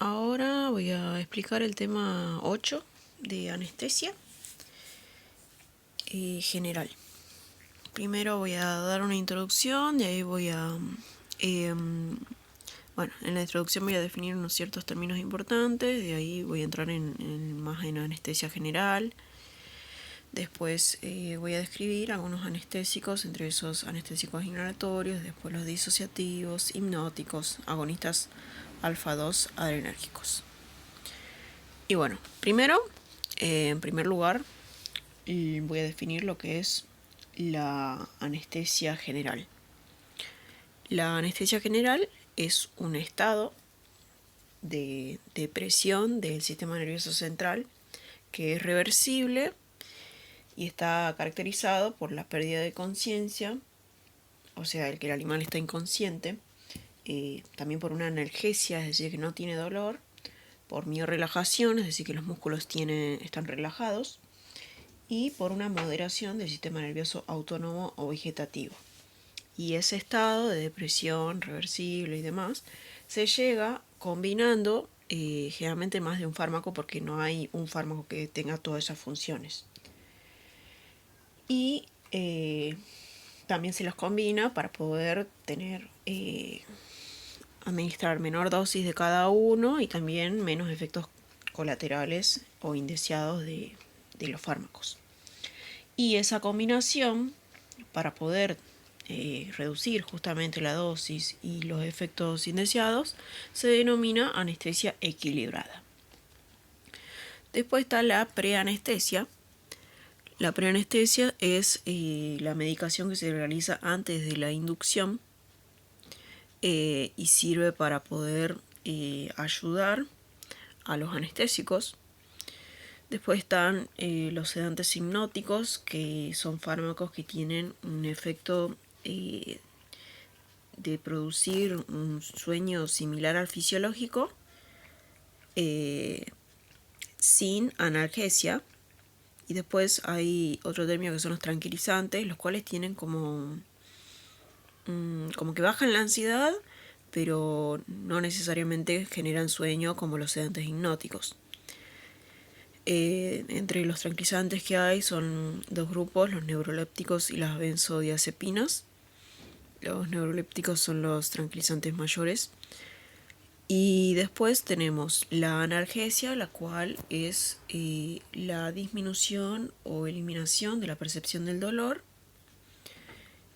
Ahora voy a explicar el tema 8 de anestesia general. Primero voy a dar una introducción, de ahí voy a... bueno, en la introducción voy a definir unos ciertos términos importantes, de ahí voy a entrar más en anestesia general. Después voy a describir algunos anestésicos, entre esos anestésicos inhalatorios, después los disociativos, hipnóticos, agonistas alfa-2 adrenérgicos. Y bueno, primero, en primer lugar, voy a definir lo que es la anestesia general. La anestesia general es un estado de depresión del sistema nervioso central que es reversible y está caracterizado por la pérdida de conciencia, o sea, el que el animal está inconsciente, también por una analgesia, es decir, que no tiene dolor, por miorrelajación, es decir, que los músculos están relajados, y por una moderación del sistema nervioso autónomo o vegetativo. Y ese estado de depresión reversible y demás se llega combinando generalmente más de un fármaco, porque no hay un fármaco que tenga todas esas funciones. Y también se los combina para poder administrar menor dosis de cada uno y también menos efectos colaterales o indeseados de los fármacos. Y esa combinación, para poder reducir justamente la dosis y los efectos indeseados, se denomina anestesia equilibrada. Después está la preanestesia. La preanestesia es la medicación que se realiza antes de la inducción y sirve para poder ayudar a los anestésicos. Después están los sedantes hipnóticos, que son fármacos que tienen un efecto de producir un sueño similar al fisiológico, sin analgesia. Y después hay otro término que son los tranquilizantes, los cuales tienen como que bajan la ansiedad, pero no necesariamente generan sueño como los sedantes hipnóticos. Entre los tranquilizantes que hay son dos grupos, los neurolépticos y las benzodiazepinas. Los neurolépticos son los tranquilizantes mayores. Y después tenemos la analgesia, la cual es la disminución o eliminación de la percepción del dolor.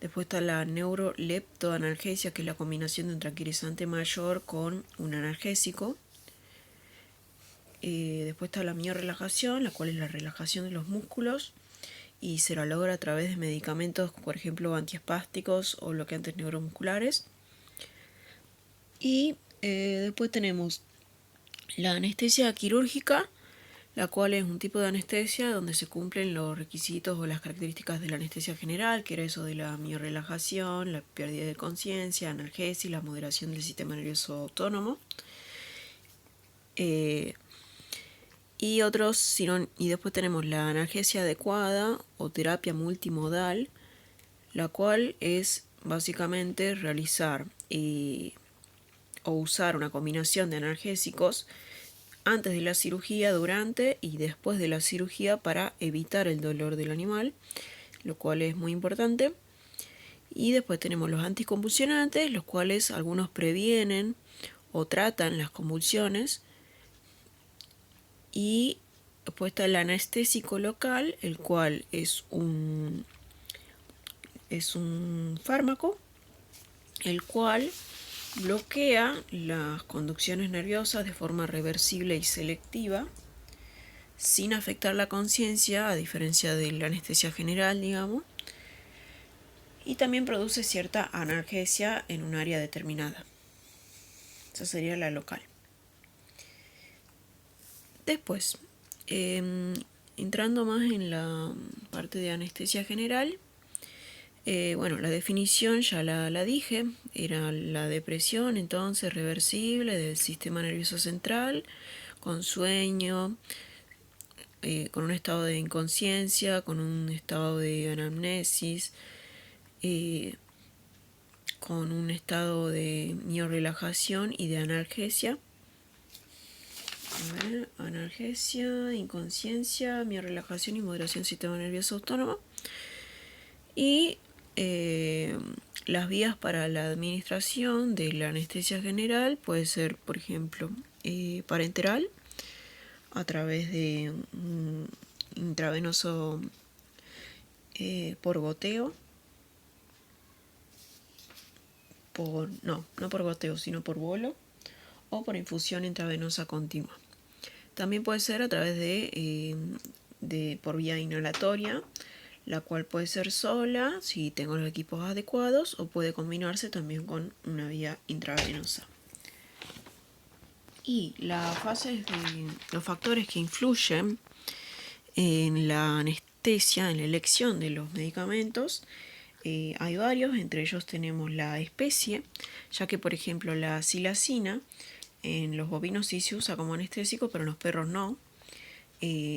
Después está la neuroleptoanalgesia, que es la combinación de un tranquilizante mayor con un analgésico. Después está la miorrelajación, la cual es la relajación de los músculos y se la logra a través de medicamentos, por ejemplo, antiespásticos o bloqueantes neuromusculares. Y después tenemos la anestesia quirúrgica, la cual es un tipo de anestesia donde se cumplen los requisitos o las características de la anestesia general, que era eso de la miorrelajación, la pérdida de conciencia, analgesia y la moderación del sistema nervioso autónomo. Y después tenemos la analgesia adecuada o terapia multimodal, la cual es básicamente realizar o usar una combinación de analgésicos antes de la cirugía, durante y después de la cirugía para evitar el dolor del animal, lo cual es muy importante. Y después tenemos los anticonvulsionantes, los cuales algunos previenen o tratan las convulsiones. Y después está el anestésico local, el cual es un fármaco, el cual bloquea las conducciones nerviosas de forma reversible y selectiva, sin afectar la conciencia, a diferencia de la anestesia general, digamos. Y también produce cierta analgesia en un área determinada. Esa sería la local. Después, entrando más en la parte de anestesia general, bueno, la definición ya la dije, era la depresión entonces reversible del sistema nervioso central, con sueño, con un estado de inconsciencia, con un estado de anamnesis, con un estado de miorrelajación y de analgesia. A ver, analgesia, inconsciencia, miorrelajación y moderación sistema nervioso autónomo. Y las vías para la administración de la anestesia general puede ser, por ejemplo, parenteral, a través de un intravenoso por goteo, no por goteo, sino por bolo, o por infusión intravenosa continua. También puede ser a través de por vía inhalatoria, la cual puede ser sola si tengo los equipos adecuados, o puede combinarse también con una vía intravenosa. Y las fases de los factores que influyen en la anestesia, en la elección de los medicamentos, hay varios. Entre ellos tenemos la especie, ya que por ejemplo la silacina en los bovinos sí se usa como anestésico, pero en los perros no,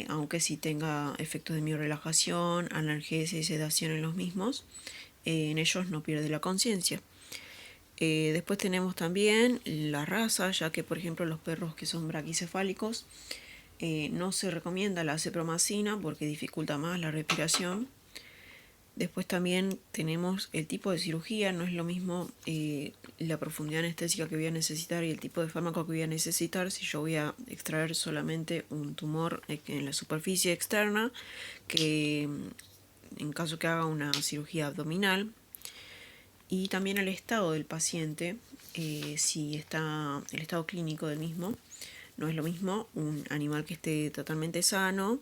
aunque sí tenga efectos de miorrelajación, analgesia y sedación en los mismos, en ellos no pierde la conciencia. Después tenemos también la raza, ya que por ejemplo los perros que son braquicefálicos no se recomienda la acepromacina porque dificulta más la respiración. Después también tenemos el tipo de cirugía, no es lo mismo la profundidad anestésica que voy a necesitar y el tipo de fármaco que voy a necesitar si yo voy a extraer solamente un tumor en la superficie externa, que en caso que haga una cirugía abdominal. Y también el estado del paciente, si está el estado clínico del mismo. No es lo mismo un animal que esté totalmente sano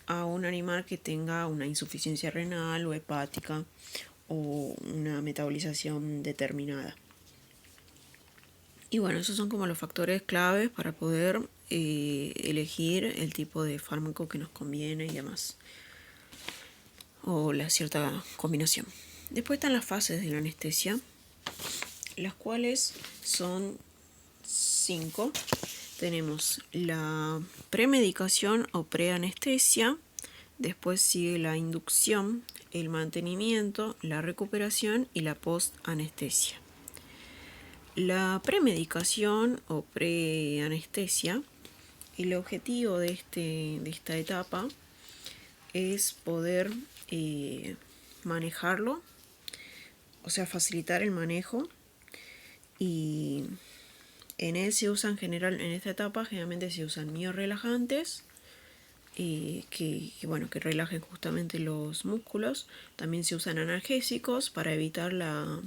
a un animal que tenga una insuficiencia renal o hepática o una metabolización determinada. Y bueno, esos son como los factores claves para poder elegir el tipo de fármaco que nos conviene y demás, o la cierta combinación. Después están las fases de la anestesia, las cuales son 5. Tenemos la premedicación o preanestesia, después sigue la inducción, el mantenimiento, la recuperación y la postanestesia. La premedicación o preanestesia, el objetivo de esta etapa es poder manejarlo, o sea, facilitar el manejo, y en él se usan en esta etapa generalmente se usan miorrelajantes que relajen justamente los músculos. También se usan analgésicos para evitar la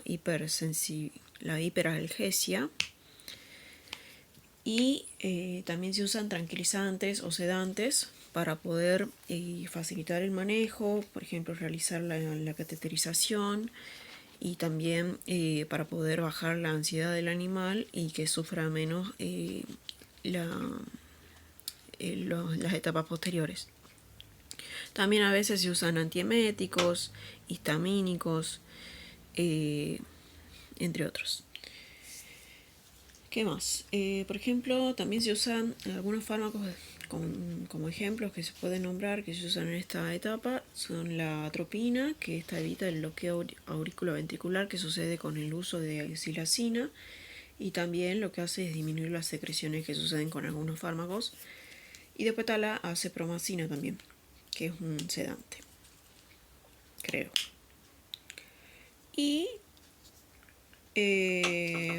hiperalgesia, y también se usan tranquilizantes o sedantes para poder facilitar el manejo, por ejemplo realizar la cateterización, y también para poder bajar la ansiedad del animal y que sufra menos las etapas posteriores. También a veces se usan antieméticos, histamínicos, entre otros. ¿Qué más? Por ejemplo, también se usan algunos fármacos como ejemplos que se pueden nombrar, que se usan en esta etapa. Son la atropina, que esta evita el bloqueo auriculoventricular que sucede con el uso de silacina, y también lo que hace es disminuir las secreciones que suceden con algunos fármacos. Y después está la acepromacina también, que es un sedante, creo. Y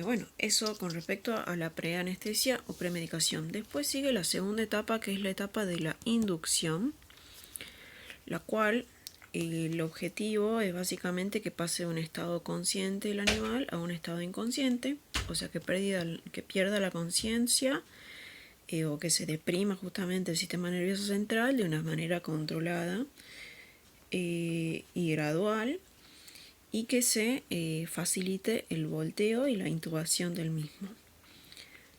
bueno, eso con respecto a la preanestesia o premedicación. Después sigue la segunda etapa, que es la etapa de la inducción, la cual el objetivo es básicamente que pase de un estado consciente el animal a un estado inconsciente, o sea que pierda la conciencia, o que se deprima justamente el sistema nervioso central de una manera controlada y gradual, y que se facilite el volteo y la intubación del mismo.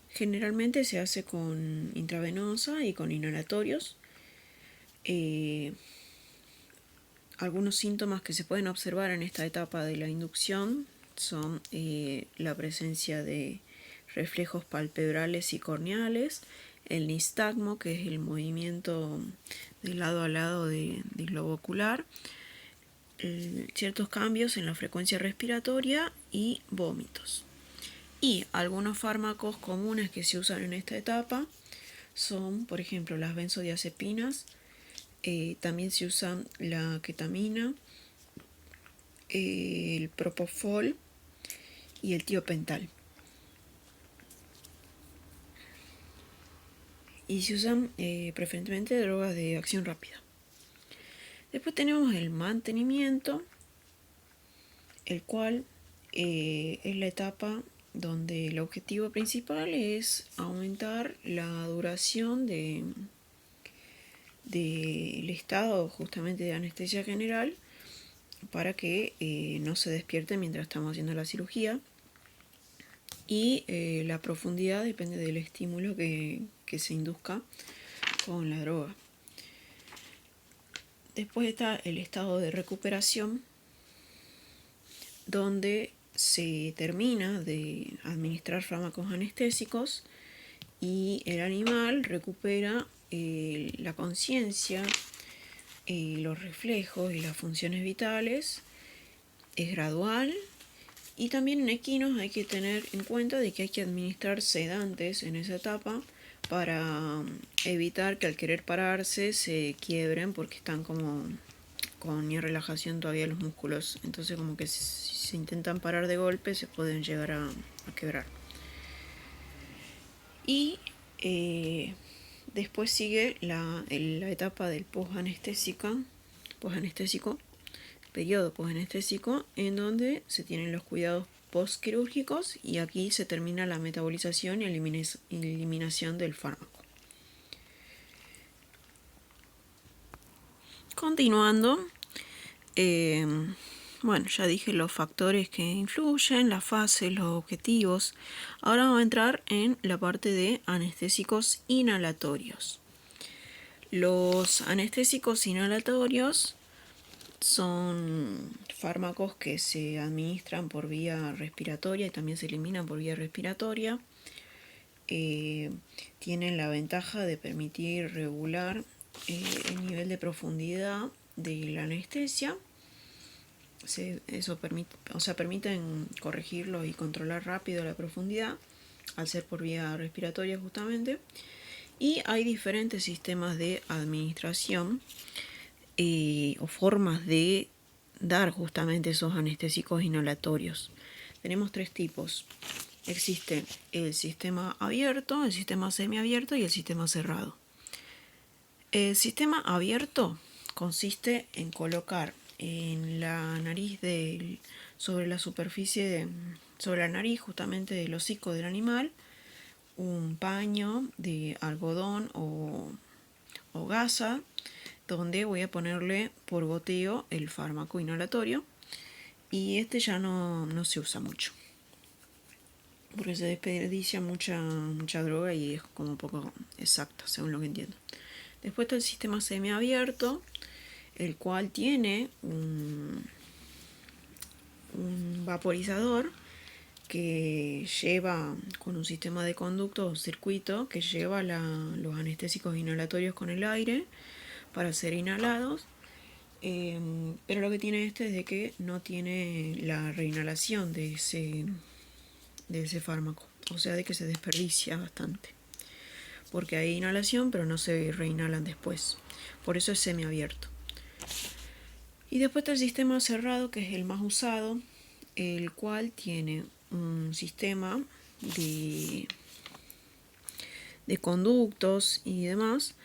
Generalmente se hace con intravenosa y con inhalatorios. Algunos síntomas que se pueden observar en esta etapa de la inducción son la presencia de reflejos palpebrales y corneales, el nistagmo, que es el movimiento de lado a lado del globo ocular, ciertos cambios en la frecuencia respiratoria y vómitos. Y algunos fármacos comunes que se usan en esta etapa son, por ejemplo, las benzodiazepinas, también se usan la ketamina, el propofol y el tiopental. Y se usan preferentemente drogas de acción rápida. Después tenemos el mantenimiento, el cual es la etapa donde el objetivo principal es aumentar la duración del estado justamente de anestesia general para que no se despierte mientras estamos haciendo la cirugía. Y la profundidad depende del estímulo que se induzca con la droga. Después está el estado de recuperación, donde se termina de administrar fármacos anestésicos y el animal recupera la conciencia, los reflejos y las funciones vitales. Es gradual. Y también en equinos hay que tener en cuenta de que hay que administrar sedantes en esa etapa para evitar que al querer pararse se quiebren, porque están como con relajación todavía los músculos. Entonces como que si se intentan parar de golpe se pueden llegar a quebrar. Y después sigue la etapa del posanestésico, periodo posanestésico, en donde se tienen los cuidados postquirúrgicos y aquí se termina la metabolización y eliminación del fármaco. Continuando, bueno, ya dije los factores que influyen, las fases, los objetivos. Ahora vamos a entrar en la parte de anestésicos inhalatorios. Los anestésicos inhalatorios son fármacos que se administran por vía respiratoria y también se eliminan por vía respiratoria. Tienen la ventaja de permitir regular el nivel de profundidad de la anestesia. Permiten corregirlo y controlar rápido la profundidad al ser por vía respiratoria justamente. Y hay diferentes sistemas de administración o formas de dar justamente esos anestésicos inhalatorios. Tenemos tres tipos. Existe el sistema abierto, el sistema semiabierto y el sistema cerrado. El sistema abierto consiste en colocar en la nariz sobre la superficie, sobre la nariz justamente del hocico del animal, un paño de algodón o gasa, donde voy a ponerle por goteo el fármaco inhalatorio, y este ya no se usa mucho porque se desperdicia mucha droga y es como poco exacta según lo que entiendo. Después está el sistema semiabierto, el cual tiene un vaporizador que lleva con un sistema de conducto o circuito que lleva los anestésicos inhalatorios con el aire para ser inhalados, pero lo que tiene este es de que no tiene la reinhalación de ese fármaco, o sea de que se desperdicia bastante, porque hay inhalación pero no se reinhalan después, por eso es semiabierto. Y después está el sistema cerrado, que es el más usado, el cual tiene un sistema de conductos y demás,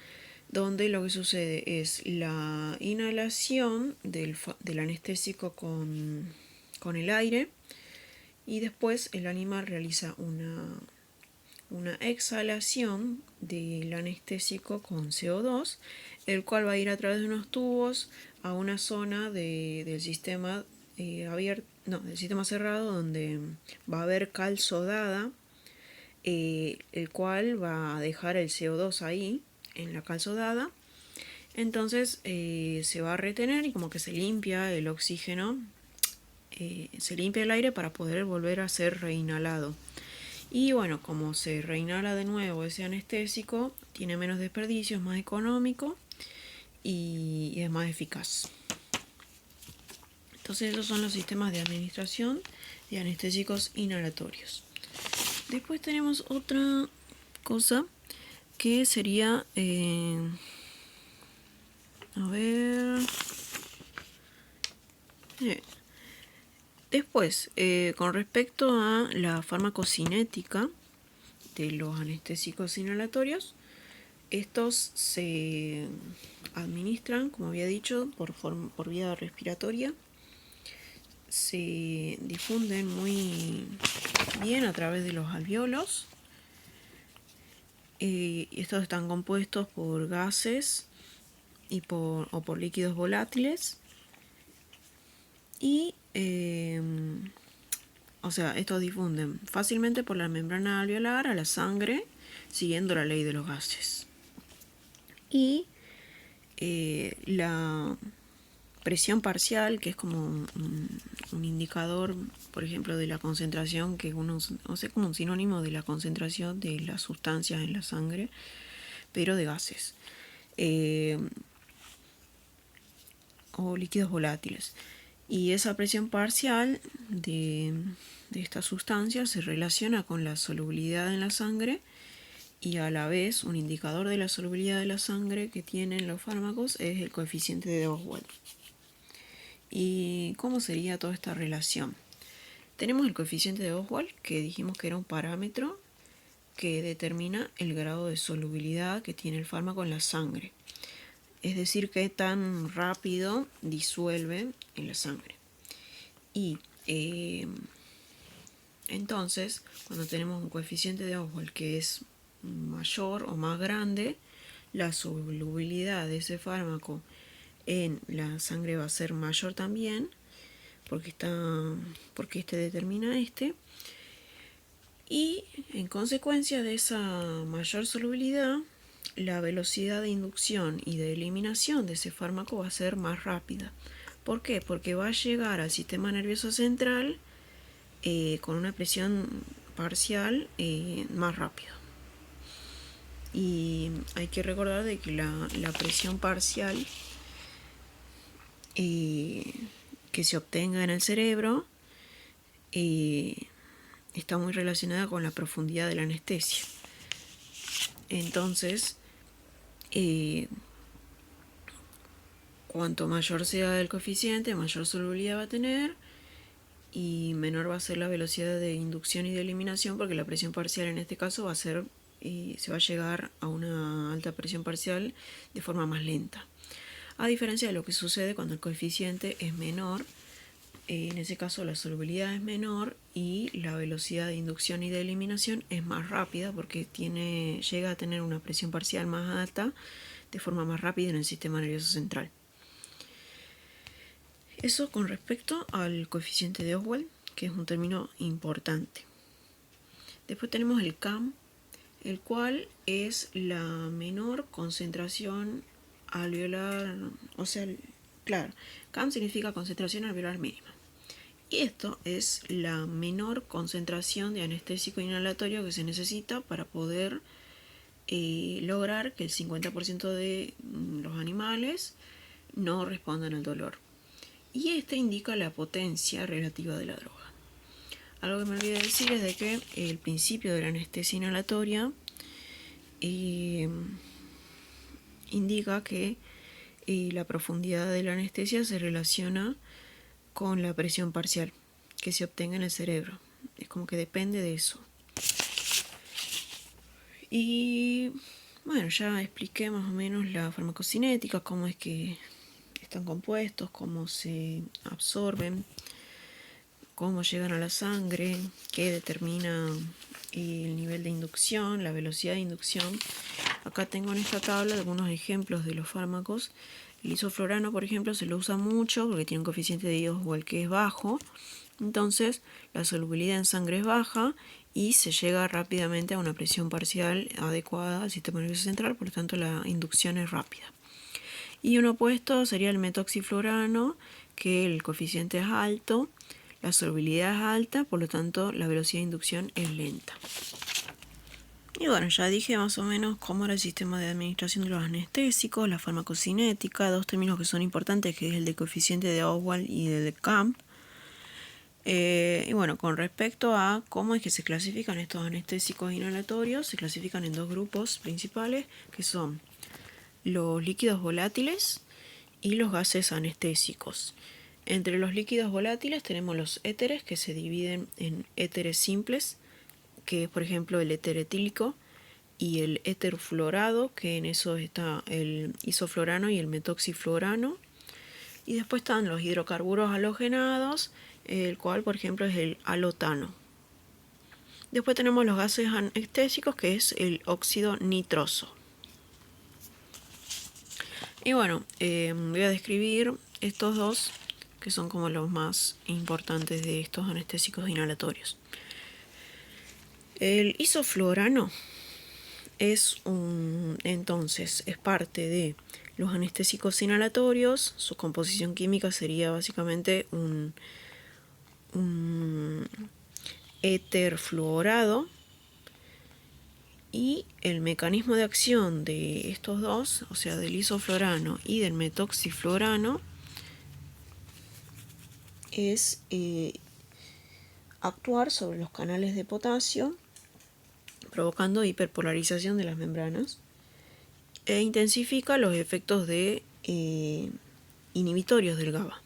donde lo que sucede es la inhalación del anestésico con el aire, y después el animal realiza una exhalación del anestésico con CO2, el cual va a ir a través de unos tubos a una zona del sistema del sistema cerrado, donde va a haber cal sodada, el cual va a dejar el CO2 ahí en la cal sodada. Entonces se va a retener y como que se limpia el oxígeno, se limpia el aire para poder volver a ser reinhalado. Y bueno, como se reinhala de nuevo ese anestésico, tiene menos desperdicio, es más económico y es más eficaz. Entonces esos son los sistemas de administración de anestésicos inhalatorios. Después tenemos otra cosa que sería, a ver, después, con respecto a la farmacocinética de los anestésicos inhalatorios, estos se administran, como había dicho, por vía respiratoria. Se difunden muy bien a través de los alvéolos. Estos están compuestos por gases o por líquidos volátiles. Y, o sea, estos difunden fácilmente por la membrana alveolar a la sangre, siguiendo la ley de los gases. Y la presión parcial, que es como un indicador, por ejemplo, de la concentración, que como un sinónimo de la concentración de las sustancias en la sangre, pero de gases o líquidos volátiles. Y esa presión parcial de esta sustancia se relaciona con la solubilidad en la sangre, y a la vez un indicador de la solubilidad de la sangre que tienen los fármacos es el coeficiente de Oswald. ¿Y cómo sería toda esta relación? Tenemos el coeficiente de Oswald, que dijimos que era un parámetro que determina el grado de solubilidad que tiene el fármaco en la sangre. Es decir, qué tan rápido disuelve en la sangre. Y entonces, cuando tenemos un coeficiente de Oswald que es mayor o más grande, la solubilidad de ese fármaco en la sangre va a ser mayor también, porque este determina este. Y en consecuencia de esa mayor solubilidad, la velocidad de inducción y de eliminación de ese fármaco va a ser más rápida. ¿Por qué? Porque va a llegar al sistema nervioso central con una presión parcial más rápido. Y hay que recordar de que la presión parcial que se obtenga en el cerebro está muy relacionada con la profundidad de la anestesia. Entonces, cuanto mayor sea el coeficiente, mayor solubilidad va a tener y menor va a ser la velocidad de inducción y de eliminación, porque la presión parcial en este caso va a ser, se va a llegar a una alta presión parcial de forma más lenta. A diferencia de lo que sucede cuando el coeficiente es menor, en ese caso la solubilidad es menor y la velocidad de inducción y de eliminación es más rápida, porque llega a tener una presión parcial más alta de forma más rápida en el sistema nervioso central. Eso con respecto al coeficiente de Oswald, que es un término importante. Después tenemos el CAM, el cual es la menor concentración alveolar, o sea, claro, CAM significa concentración alveolar mínima. Y esto es la menor concentración de anestésico inhalatorio que se necesita para poder lograr que el 50% de los animales no respondan al dolor. Y este indica la potencia relativa de la droga. Algo que me olvidé decir es de que el principio de la anestesia inhalatoria indica que la profundidad de la anestesia se relaciona con la presión parcial que se obtenga en el cerebro. Es como que depende de eso. Y bueno, ya expliqué más o menos la farmacocinética, cómo es que están compuestos, cómo se absorben, cómo llegan a la sangre, qué determina el nivel de inducción, la velocidad de inducción. Acá tengo en esta tabla algunos ejemplos de los fármacos. El isoflurano, por ejemplo, se lo usa mucho porque tiene un coeficiente de Oswald que es bajo. Entonces, la solubilidad en sangre es baja y se llega rápidamente a una presión parcial adecuada al sistema nervioso central, por lo tanto la inducción es rápida. Y un opuesto sería el metoxiflurano, que el coeficiente es alto, la solubilidad es alta, por lo tanto la velocidad de inducción es lenta. Y bueno, ya dije más o menos cómo era el sistema de administración de los anestésicos, la farmacocinética, dos términos que son importantes, que es el de coeficiente de Oswald y el de CAM. Y bueno, con respecto a cómo es que se clasifican estos anestésicos inhalatorios, se clasifican en dos grupos principales, que son los líquidos volátiles y los gases anestésicos. Entre los líquidos volátiles tenemos los éteres, que se dividen en éteres simples, que es por ejemplo el éter etílico, y el éter fluorado, que en eso está el isoflorano y el metoxifluorano. Y después están los hidrocarburos halogenados, el cual por ejemplo es el halotano. Después tenemos los gases anestésicos, que es el óxido nitroso. Y bueno, voy a describir estos dos, que son como los más importantes de estos anestésicos inhalatorios. El isoflorano entonces es parte de los anestésicos inhalatorios. Su composición química sería básicamente un éter fluorado, y el mecanismo de acción de estos dos, o sea del isoflorano y del metoxifluorano, es actuar sobre los canales de potasio, provocando hiperpolarización de las membranas, e intensifica los efectos de inhibitorios del GABA.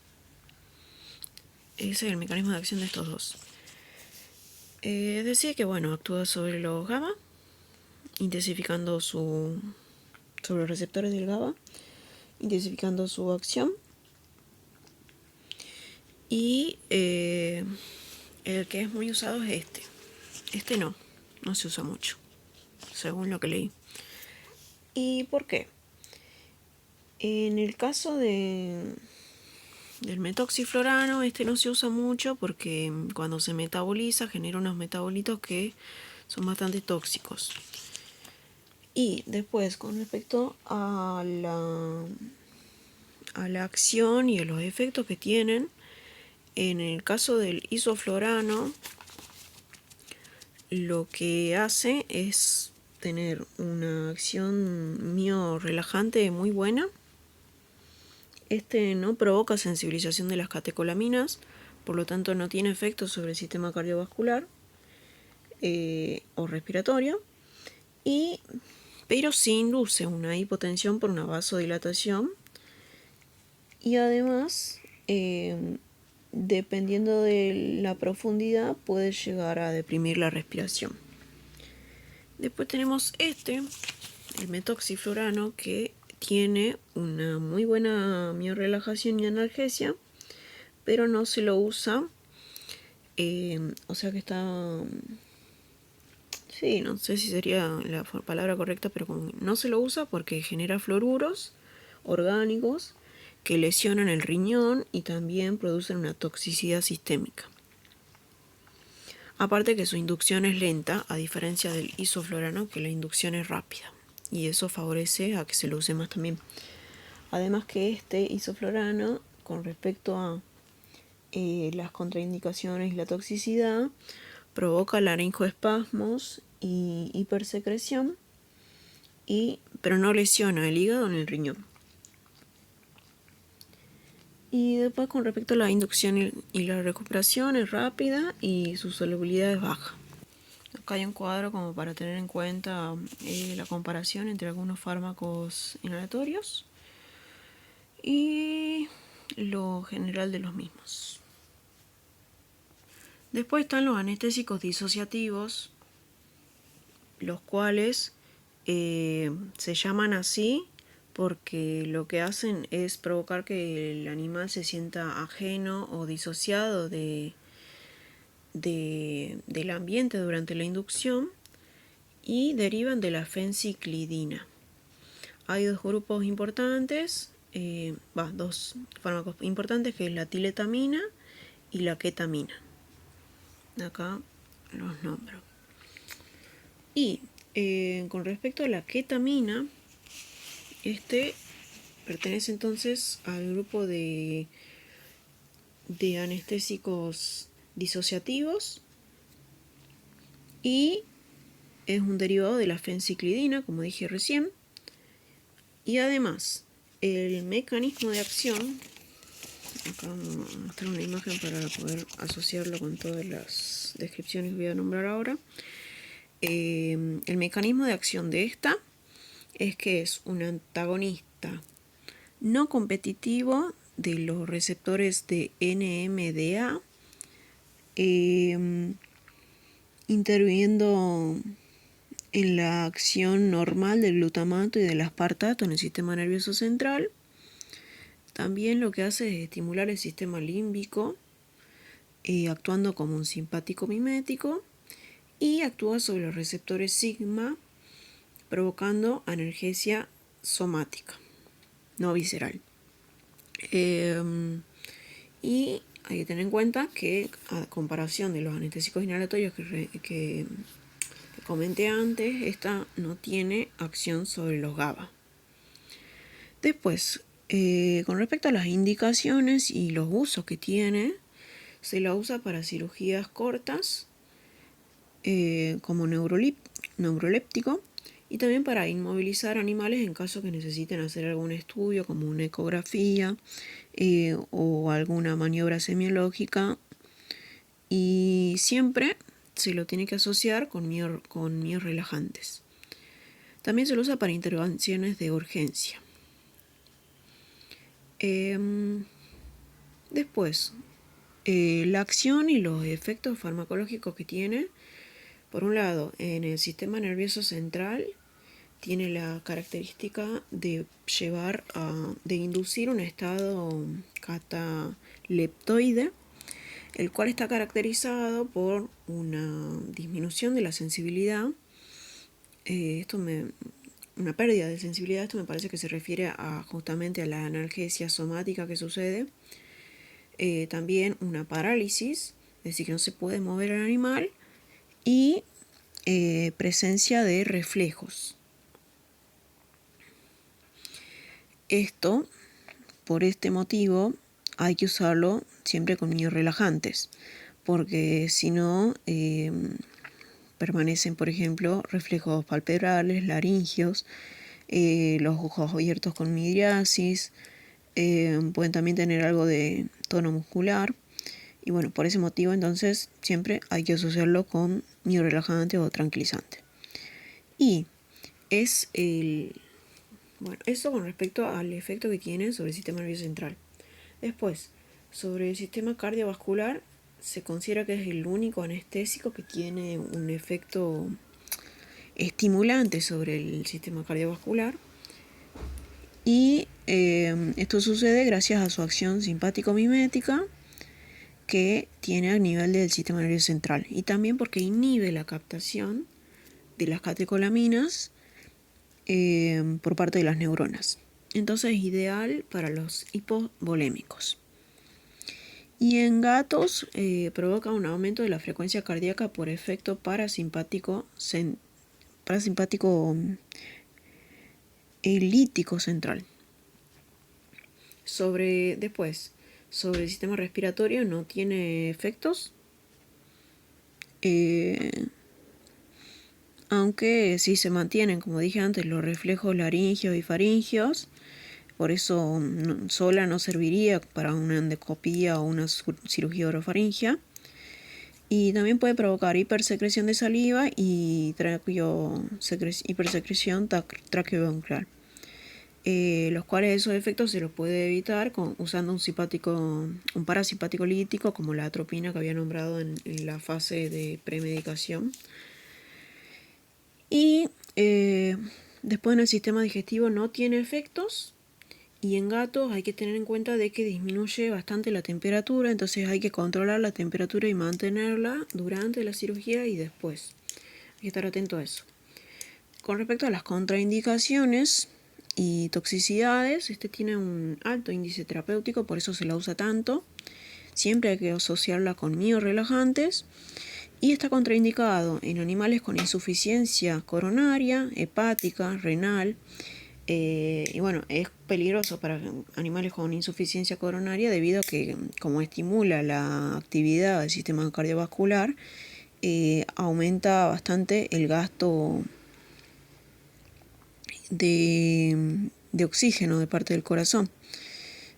Ese es el mecanismo de acción de estos dos. Es decir que bueno, actúa sobre los GABA, intensificando sobre los receptores del GABA, intensificando su acción. Y el que es muy usado es este. Este no se usa mucho, según lo que leí. ¿Y por qué? En el caso del metoxiflorano, este no se usa mucho porque cuando se metaboliza genera unos metabolitos que son bastante tóxicos. Y después, con respecto a la acción y a los efectos que tienen, en el caso del isoflorano, lo que hace es tener una acción miorrelajante muy buena. Este no provoca sensibilización de las catecolaminas, por lo tanto no tiene efecto sobre el sistema cardiovascular o respiratorio, pero sí induce una hipotensión por una vasodilatación, y además, dependiendo de la profundidad, puede llegar a deprimir la respiración. Después tenemos el metoxiflorano, que tiene una muy buena miorrelajación y analgesia, pero no se lo usa, o sea que está... Sí, no sé si sería la palabra correcta, pero no se lo usa porque genera fluoruros orgánicos que lesionan el riñón y también producen una toxicidad sistémica. Aparte que su inducción es lenta, a diferencia del isoflorano, que la inducción es rápida, y eso favorece a que se lo use más también. Además que este isoflorano, con respecto a las contraindicaciones y la toxicidad, provoca laringoespasmos y hipersecreción, pero no lesiona el hígado ni el riñón. Y después, con respecto a la inducción y la recuperación, es rápida y su solubilidad es baja. Acá hay un cuadro como para tener en cuenta la comparación entre algunos fármacos inhalatorios y lo general de los mismos. Después están los anestésicos disociativos, los cuales se llaman así porque lo que hacen es provocar que el animal se sienta ajeno o disociado del ambiente durante la inducción, y derivan de la fenciclidina. Hay dos grupos importantes, dos fármacos importantes, que es la tiletamina y la ketamina. Acá los nombro. Y con respecto a la ketamina, pertenece entonces al grupo de anestésicos disociativos y es un derivado de la fenciclidina, como dije recién. Y además, el mecanismo de acción acá vamos a mostrar una imagen para poder asociarlo con todas las descripciones que voy a nombrar ahora. El mecanismo de acción de esta es que es un antagonista no competitivo de los receptores de NMDA, interviniendo en la acción normal del glutamato y del aspartato en el sistema nervioso central. También lo que hace es estimular el sistema límbico, actuando como un simpático mimético, y actúa sobre los receptores sigma, provocando analgesia somática, no visceral. Y hay que tener en cuenta que, a comparación de los anestésicos inhalatorios que comenté antes, esta no tiene acción sobre los GABA. Después, con respecto a las indicaciones y los usos que tiene, se la usa para cirugías cortas, como neuroléptico, y también para inmovilizar animales en caso que necesiten hacer algún estudio, como una ecografía o alguna maniobra semiológica, y siempre se lo tiene que asociar con miorrelajantes. También se lo usa para intervenciones de urgencia. Después, la acción y los efectos farmacológicos que tiene. Por un lado, en el sistema nervioso central tiene la característica de inducir un estado cataleptoide, el cual está caracterizado por una disminución de la sensibilidad. Una pérdida de sensibilidad, esto me parece que se refiere justamente a la analgesia somática que sucede. También una parálisis, es decir, que no se puede mover el animal, y presencia de reflejos. Esto, por este motivo, hay que usarlo siempre con miorrelajantes, porque si no, permanecen, por ejemplo, reflejos palpebrales, laringios, los ojos abiertos con midriasis, pueden también tener algo de tono muscular. Y bueno, por ese motivo entonces siempre hay que asociarlo con miorrelajante o tranquilizante. Y es eso con respecto al efecto que tiene sobre el sistema nervioso central. Después, sobre el sistema cardiovascular, se considera que es el único anestésico que tiene un efecto estimulante sobre el sistema cardiovascular. Y esto sucede gracias a su acción simpático-mimética que tiene a nivel del sistema nervioso central, y también porque inhibe la captación de las catecolaminas por parte de las neuronas. Entonces es ideal para los hipovolémicos. Y en gatos provoca un aumento de la frecuencia cardíaca por efecto parasimpático elítico central. Sobre el sistema respiratorio no tiene efectos, aunque sí se mantienen, como dije antes, los reflejos laringeos y faringeos. Por eso sola no serviría para una endoscopía o una cirugía orofaringea. Y también puede provocar hipersecreción de saliva y hipersecreción traqueobronquial. Los cuales esos efectos se los puede evitar usando un parasimpático lítico como la atropina que había nombrado en la fase de premedicación. Y después en el sistema digestivo no tiene efectos. Y en gatos hay que tener en cuenta de que disminuye bastante la temperatura, entonces hay que controlar la temperatura y mantenerla durante la cirugía y después. Hay que estar atento a eso. Con respecto a las contraindicaciones y toxicidades, este tiene un alto índice terapéutico, por eso se la usa tanto. Siempre hay que asociarla con miorrelajantes. Y está contraindicado en animales con insuficiencia coronaria, hepática, renal. Y bueno, es peligroso para animales con insuficiencia coronaria debido a que, como estimula la actividad del sistema cardiovascular, aumenta bastante el gasto de oxígeno de parte del corazón.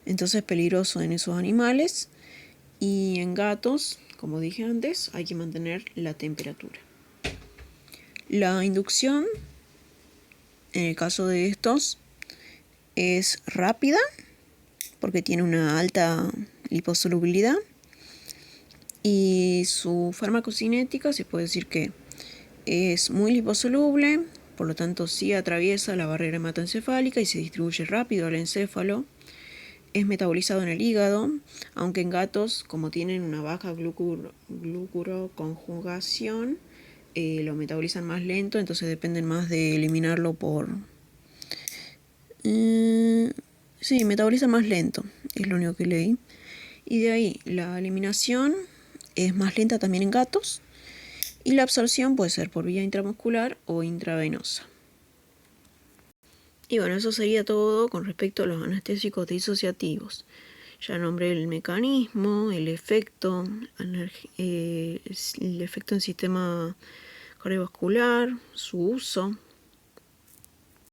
Entonces es peligroso en esos animales. Y en gatos, como dije antes, hay que mantener la temperatura. La inducción, en el caso de estos, es rápida porque tiene una alta liposolubilidad. Y su farmacocinética se puede decir que es muy liposoluble, por lo tanto sí atraviesa la barrera hematoencefálica y se distribuye rápido al encéfalo. Es metabolizado en el hígado, aunque en gatos, como tienen una baja glucuroconjugación, lo metabolizan más lento, entonces dependen más de eliminarlo por... sí, metabolizan más lento, es lo único que leí. Y de ahí, la eliminación es más lenta también en gatos, y la absorción puede ser por vía intramuscular o intravenosa. Y bueno, eso sería todo con respecto a los anestésicos disociativos. Ya nombré el mecanismo, el efecto en sistema cardiovascular, su uso,